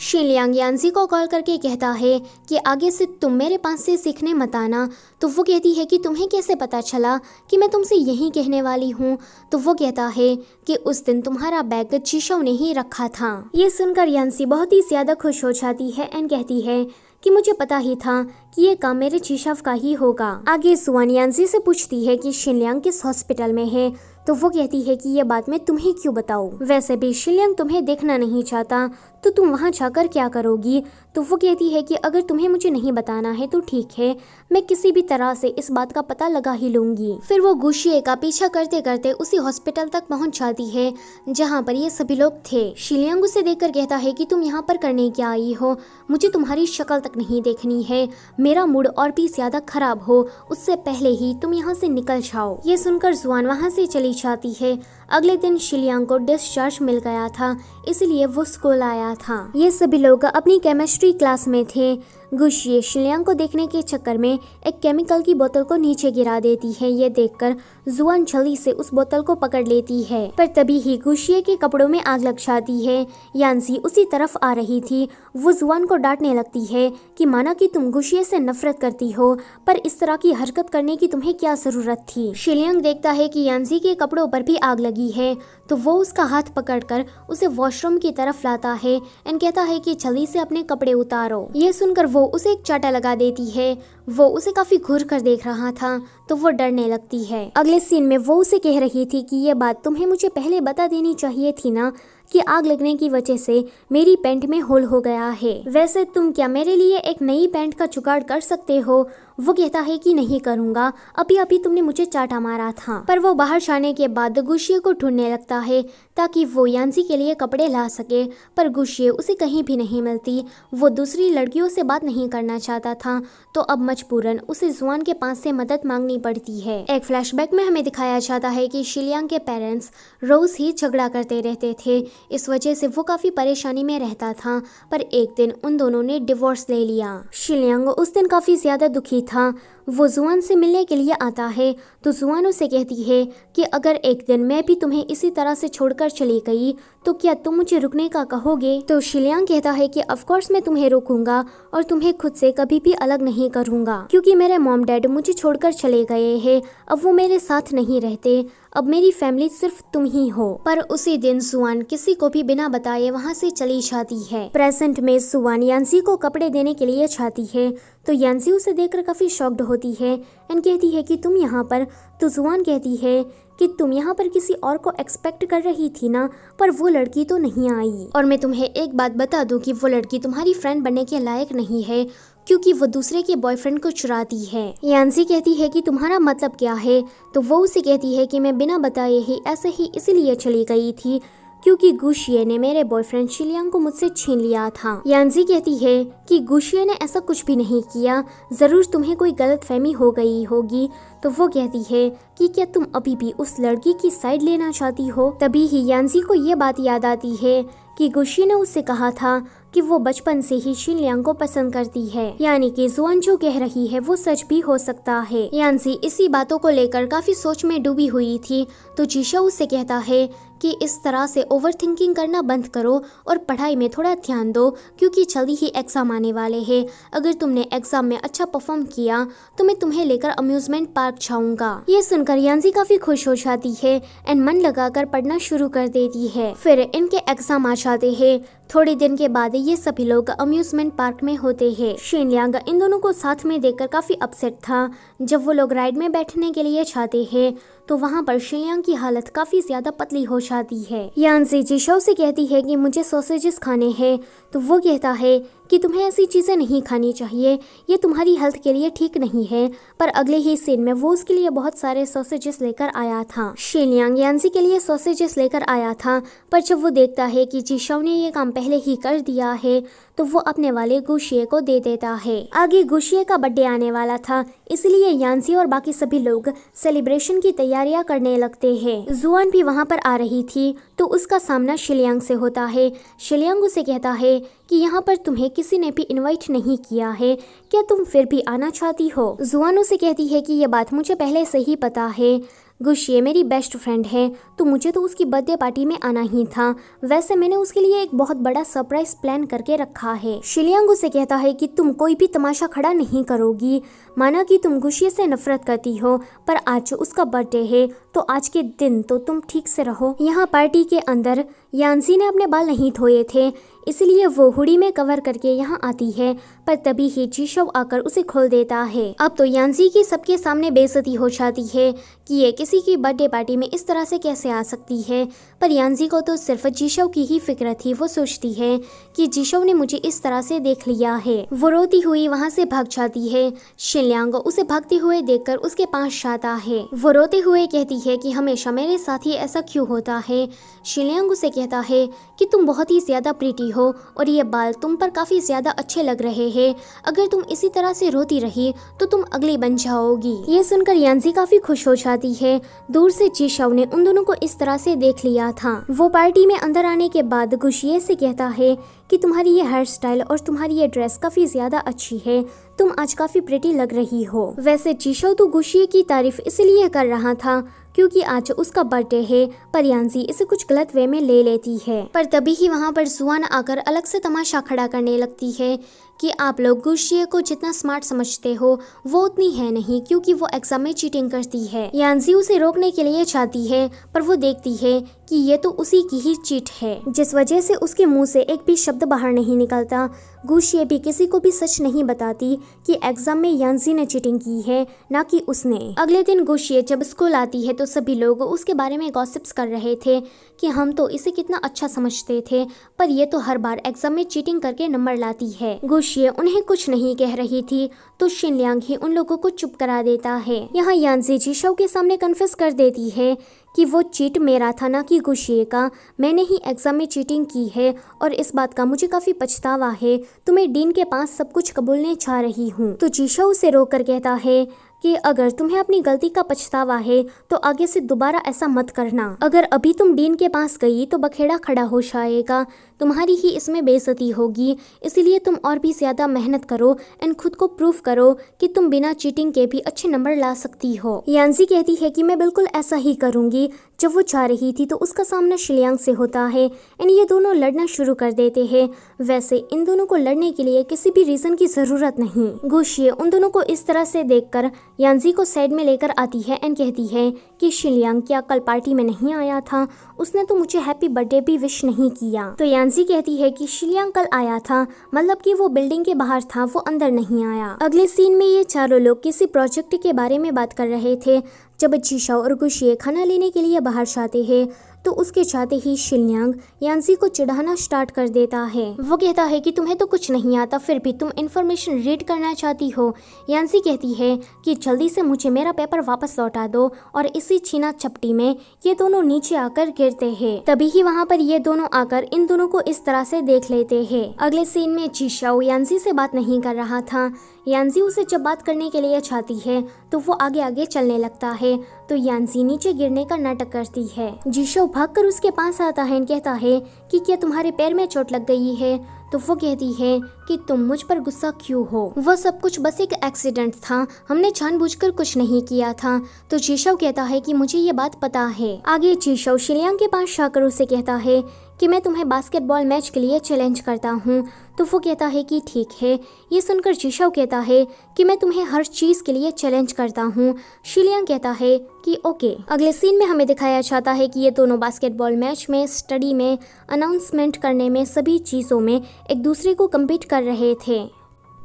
शिनलियांग यान्सी को कॉल करके कहता है कि आगे से तुम मेरे पास से सीखने मत आना। तो वो कहती है कि तुम्हें कैसे पता चला कि मैं तुमसे यही कहने वाली हूँ। तो वो कहता है कि उस दिन तुम्हारा बैग जीशो ने ही रखा था। ये सुनकर यान्सी बहुत ही ज्यादा खुश हो जाती है एंड कहती है कि मुझे पता ही था कि ये काम मेरे जीशव का ही होगा। आगे सुआन यान्सी से पूछती है कि शिनलियांग किस हॉस्पिटल में है। तो वो कहती है कि ये बात मैं तुम्हें क्यों बताऊं, वैसे भी शिनलियांग तुम्हें देखना नहीं चाहता तो तुम वहाँ जाकर क्या करोगी। तो वो कहती है कि अगर तुम्हें मुझे नहीं बताना है तो ठीक है, मैं किसी भी तरह से इस बात का पता लगा ही लूंगी। फिर वो गुशिये का पीछा करते करते उसी हॉस्पिटल तक पहुँच जाती है जहाँ पर ये सभी लोग थे। शिनलियांग उसे देखकर कहता है कि तुम यहाँ पर करने क्या आई हो, मुझे तुम्हारी शक्ल तक नहीं देखनी है, मेरा मूड और भी ज्यादा खराब हो उससे पहले ही तुम यहाँ से निकल जाओ। ये सुनकर जुआन वहाँ से चली जाती है। अगले दिन शिनलियांग को डिस्चार्ज मिल गया था, इसलिए वो स्कूल आया था। ये सभी लोग अपनी केमिस्ट्री क्लास में थे। गुशिये शिनलियांग को देखने के चक्कर में एक केमिकल की बोतल को नीचे गिरा देती है। ये देखकर जुआन जल्दी से उस बोतल को पकड़ लेती है, पर तभी ही गुशिये के कपड़ों में आग लग जाती है। यान्सी उसी तरफ आ रही थी। वो जुआन को डांटने लगती है कि माना कि तुम गुशिये से नफरत करती हो, पर इस तरह की हरकत करने की तुम्हें क्या जरूरत थी। शिनलियांग देखता है कि यान्सी के कपड़ों पर भी आग लगी है, तो वो उसका हाथ पकड़कर उसे वॉशरूम की तरफ लाता है एंड कहता है कि जल्दी से अपने कपड़े उतारो। ये सुनकर वो उसे एक चाटा लगा देती है। वो उसे काफी घूर कर देख रहा था तो वो डरने लगती है। अगले सीन में वो उसे कह रही थी कि ये बात तुम्हें मुझे पहले बता देनी चाहिए थी ना कि आग लगने की वजह से मेरी पैंट में होल हो गया है। वैसे तुम क्या मेरे लिए एक नई पैंट का जुगाड़ कर सकते हो। वो कहता है कि नहीं करूँगा, अभी अभी तुमने मुझे चाटा मारा था। पर वो बाहर जाने के बाद गुशिये को ढूंढने लगता है ताकि वो यान्सी के लिए कपड़े ला सके, पर गुशिये उसे कहीं भी नहीं मिलती। वो दूसरी लड़कियों से बात नहीं करना चाहता था, तो अब मजबूरन उसे जुआन के पास से मदद मांगनी पड़ती है। एक फ्लैशबैक में हमें दिखाया जाता है कि शिनलियांग के पेरेंट्स रोज ही झगड़ा करते रहते थे, इस वजह से वो काफी परेशानी में रहता था। पर एक दिन उन दोनों ने डिवोर्स ले लिया। शिनलियांग उस दिन काफी ज्यादा दुखी था। वो जुआन से मिलने के लिए आता है तो जुआन उसे कहती है कि अगर एक दिन मैं भी तुम्हें इसी तरह से छोड़कर चली गई तो क्या तुम मुझे रुकने का कहोगे। तो शिनलियांग कहता है कि ऑफ कोर्स मैं तुम्हें रोकूंगा और तुम्हें खुद से कभी भी अलग नहीं करूंगा, क्योंकि मेरे मॉम डैड मुझे छोड़कर चले गए हैं, अब वो मेरे साथ नहीं रहते, अब मेरी फैमिली सिर्फ तुम ही हो। पर उसी दिन जुआन किसी को भी बिना बताए वहाँ से चली जाती है। प्रेजेंट में जुआन यान्सी को कपड़े देने के लिए जाती है तो यान्सी उसे देखकर काफी शॉक्ड होती है एंड कहती है कि तुम यहाँ पर। तो जुआन कहती है कि तुम यहाँ पर किसी और को एक्सपेक्ट कर रही थी ना, पर वो लड़की तो नहीं आई। और मैं तुम्हें एक बात बता दूं कि वो लड़की तुम्हारी फ्रेंड बनने के लायक नहीं है, क्योंकि वो दूसरे के बॉयफ्रेंड को चुराती है। यान्सी कहती है कि तुम्हारा मतलब क्या है। तो वो उसे कहती है कि मैं बिना बताए ही ऐसे ही इसीलिए चली गई थी क्योंकि गुशिये ने मेरे बॉयफ्रेंड शिनलियांग को मुझसे छीन लिया था। यान्सी कहती है कि गुशिये ने ऐसा कुछ भी नहीं किया, जरूर तुम्हें कोई गलतफहमी हो गई होगी। तो वो कहती है कि क्या तुम अभी भी उस लड़की की साइड लेना चाहती हो। तभी ही यान्सी को ये बात याद आती है कि गुशिये ने उससे कहा था कि वो बचपन से ही शिनलियांग को पसंद करती है, यानी कि जुआन जो कह रही है वो सच भी हो सकता है। यान्सी इसी बातों को लेकर काफी सोच में डूबी हुई थी तो जीशो उससे कहता है कि इस तरह से ओवर थिंकिंग करना बंद करो और पढ़ाई में थोड़ा ध्यान दो, क्योंकि जल्दी ही एग्जाम आने वाले हैं। अगर तुमने एग्जाम में अच्छा परफॉर्म किया तो मैं तुम्हें लेकर अम्यूजमेंट पार्क जाऊंगा। ये सुनकर यान्सी काफी खुश हो जाती है एंड मन लगाकर पढ़ना शुरू कर देती है। फिर इनके एग्जाम आ जाते हैं। थोड़े दिन के बाद ये सभी लोग अम्यूजमेंट पार्क में होते हैं। शिनलियांग इन दोनों को साथ में देखकर काफी अपसेट था। जब वो लोग राइड में बैठने के लिए जाते हैं तो वहाँ पर शिनलियांग की हालत काफी ज्यादा पतली हो जाती है। यान्सी जीशो से कहती है कि मुझे सॉसेजेस खाने हैं, तो वो कहता है कि तुम्हें ऐसी चीजें नहीं खानी चाहिए, ये तुम्हारी हेल्थ के लिए ठीक नहीं है। पर अगले ही सीन में वो उसके लिए बहुत सारे सॉसेजेस लेकर आया था। शिनलियांग यान्सी के लिए सॉसेजेस लेकर आया था, पर जब वो देखता है कि जीशो ने ये काम पहले ही कर दिया है तो वो अपने वाले गुशिये को दे देता है। आगे गुशिये का बर्थडे आने वाला था, इसलिए यान्सी और बाकी सभी लोग सेलिब्रेशन की तैयारियां करने लगते हैं। जुआन भी वहाँ पर आ रही थी तो उसका सामना शिनलियांग से होता है। शिनलियांग उसे कहता है कि यहाँ पर तुम्हें किसी ने भी इनवाइट नहीं किया है, क्या तुम फिर भी आना चाहती हो। जुआन उसे कहती है कि ये बात मुझे पहले से ही पता है। गुशिये मेरी बेस्ट फ्रेंड है तो मुझे तो उसकी बर्थडे पार्टी में आना ही था। वैसे मैंने उसके लिए एक बहुत बड़ा सरप्राइज प्लान करके रखा है। शिलियांग उसे कहता है कि तुम कोई भी तमाशा खड़ा नहीं करोगी। माना कि तुम गुशिये से नफरत करती हो, पर आज उसका बर्थडे है तो आज के दिन तो तुम ठीक से रहो। यहाँ पार्टी के अंदर यांजी ने अपने बाल नहीं धोए थे, इसलिए वो हुडी में कवर करके यहाँ आती है, पर तभी ही जीशव आकर उसे खोल देता है। अब तो यांजी की सबके सामने बेइज्जती हो जाती है कि ये किसी की बर्थडे पार्टी में इस तरह से कैसे आ सकती है, पर यांजी को तो सिर्फ जीशव की ही फिक्र थी। वो सोचती है कि जीशव ने मुझे इस तरह से देख लिया है। वो रोती हुई वहाँ से भाग जाती है। शिलियांग उसे भागते हुए देखकर उसके पास जाता है। वो रोते हुए कहती है कि हमेशा मेरे साथ ही ऐसा क्यों होता है। शिलियांग उसे कहता है कि तुम बहुत ही ज्यादा प्रीटी हो और ये बाल तुम पर काफी ज्यादा अच्छे लग रहे हैं। अगर तुम इसी तरह से रोती रही तो तुम अगली बन जाओगी। ये सुनकर यांजी काफी खुश हो जाती है। दूर से जीशव ने उन दोनों को इस तरह से देख लिया था। वो पार्टी में अंदर आने के बाद गुशिये से कहता है कि तुम्हारी ये हेयर स्टाइल और तुम्हारी ये ड्रेस काफी ज्यादा अच्छी है, तुम आज काफी प्रिटी लग रही हो। वैसे जीशव तो गुशिये की तारीफ इसलिए कर रहा था क्योंकि आज उसका बर्थडे है, पर यांजी इसे कुछ गलत वे में ले लेती है। पर तभी ही वहाँ पर सुआन आकर अलग से तमाशा खड़ा करने लगती है कि आप लोग गुशिये को जितना स्मार्ट समझते हो वो उतनी है नहीं, क्योंकि वो एग्जाम में चीटिंग करती है। यांजी उसे रोकने के लिए चाहती है, पर वो देखती है कि ये तो उसी की ही चीट है, जिस वजह से उसके मुंह से एक भी शब्द बाहर नहीं निकलता। गुशिये भी किसी को भी सच नहीं बताती कि एग्जाम में यांजी ने चीटिंग की है, ना कि उसने। अगले दिन गुशिये जब स्कूल आती है तो सभी लोग उसके बारे में गॉसिप्स कर रहे थे कि हम तो इसे कितना अच्छा समझते थे, पर ये तो हर बार एग्जाम में चीटिंग करके नंबर लाती है। गुशिये उन्हें कुछ नहीं कह रही थी तो शिलियांग ही उन लोगों को चुप करा देता है। यहाँ यांजी जीशव के सामने कन्फेस कर देती है कि वो चीट मेरा था, ना कि गुशिये का। मैंने ही एग्जाम में चीटिंग की है और इस बात का मुझे काफी पछतावा है। तो मैं डीन के पास सब कुछ कबूलने चाह रही हूँ। तो जीशव उसे रोक कर कहता है कि अगर तुम्हें अपनी गलती का पछतावा है तो आगे से दोबारा ऐसा मत करना। अगर अभी तुम डीन के पास गई तो बखेड़ा खड़ा हो जाएगा, तुम्हारी ही इसमें बेइज्जती होगी। इसलिए तुम और भी ज्यादा मेहनत करो एंड खुद को प्रूव करो कि तुम बिना चीटिंग के भी अच्छे नंबर ला सकती हो। यांजी कहती है कि मैं बिल्कुल ऐसा ही करूंगी। जब वो जा रही थी तो उसका सामना शिलियांग से होता है एंड ये दोनों लड़ना शुरू कर देते हैं। वैसे इन दोनों को लड़ने के लिए किसी भी रीजन की जरूरत नहीं। गुशिये उन दोनों को इस तरह से देखकर यांजी को साइड में लेकर आती है एंड कहती है कि शिलियांग क्या कल पार्टी में नहीं आया था? उसने तो मुझे हैप्पी बर्थडे भी विश नहीं किया। तो यांजी कहती है कि शिलियांग कल आया था, मतलब कि वो बिल्डिंग के बाहर था, वो अंदर नहीं आया। अगले सीन में ये चारों लोग किसी प्रोजेक्ट के बारे में बात कर रहे थे। जब जीशव और गुशिये खाना लेने के लिए बाहर जाते हैं तो उसके चाहते ही शिलियांग यांजी को चिढ़ाना स्टार्ट कर देता है। वो कहता है कि तुम्हें तो कुछ नहीं आता, फिर भी तुम इन्फॉर्मेशन रीड करना चाहती हो। यांजी कहती है कि जल्दी से मुझे मेरा पेपर वापस लौटा दो, और इसी छीना चपटी में ये दोनों नीचे आकर गिरते हैं। तभी ही वहाँ पर ये दोनों आकर इन दोनों को इस तरह से देख लेते हैं। अगले सीन में जीशव यांजी से बात नहीं कर रहा था। यांजी उसे जब बात करने के लिए चाहती है तो वो आगे आगे चलने लगता है, तो यांजी नीचे गिरने का नाटक करती है। जीशव भागकर उसके पास आता है और कहता है कि क्या तुम्हारे पैर में चोट लग गई है? तो वो कहती है कि तुम मुझ पर गुस्सा क्यों हो, वो सब कुछ बस एक एक्सीडेंट था, हमने जानबूझकर कुछ नहीं किया था। तो जीशव कहता है कि मुझे ये बात पता है। आगे जीशव शिलियांग के पास जाकर उसे कहता है कि मैं तुम्हें बास्केटबॉल मैच के लिए चैलेंज करता हूँ। तो वो कहता है कि ठीक है। ये सुनकर जीशव कहता है कि मैं तुम्हें हर चीज़ के लिए चैलेंज करता हूँ। शिलियांग कहता है कि ओके। अगले सीन में हमें दिखाया जाता है कि ये दोनों बास्केटबॉल मैच में, स्टडी में, अनाउंसमेंट करने में, सभी चीज़ों में एक दूसरे को कम्पीट कर रहे थे।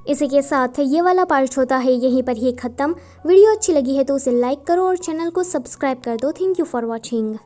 इसी के साथ ये वाला पार्ट होता है यहीं पर ही ख़त्म। वीडियो अच्छी लगी है तो उसे लाइक करो और चैनल को सब्सक्राइब कर दो। Thank you for watching.